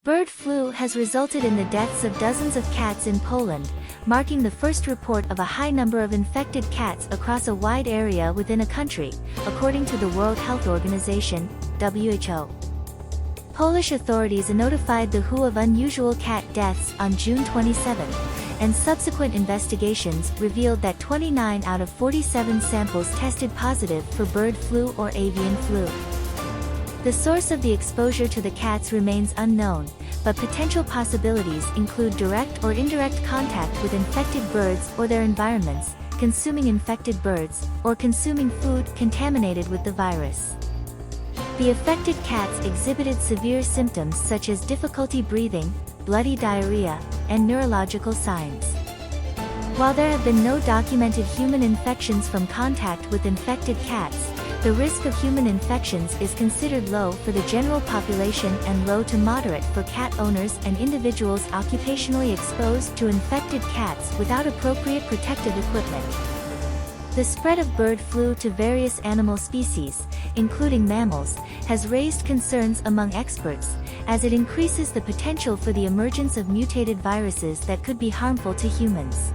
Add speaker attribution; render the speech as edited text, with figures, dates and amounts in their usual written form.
Speaker 1: Bird flu has resulted in the deaths of dozens of cats in Poland, marking the first report of a high number of infected cats across a wide area within a country, according to the World Health Organization, WHO. Polish authorities notified the WHO of unusual cat deaths on June 27, and subsequent investigations revealed that 29 out of 47 samples tested positive for bird flu or avian flu. The source of the exposure to the cats remains unknown, but potential possibilities include direct or indirect contact with infected birds or their environments, consuming infected birds, or consuming food contaminated with the virus. The affected cats exhibited severe symptoms such as difficulty breathing, bloody diarrhea, and neurological signs. While there have been no documented human infections from contact with infected cats, the risk of human infections is considered low for the general population and low to moderate for cat owners and individuals occupationally exposed to infected cats without appropriate protective equipment. The spread of bird flu to various animal species, including mammals, has raised concerns among experts, as it increases the potential for the emergence of mutated viruses that could be harmful to humans.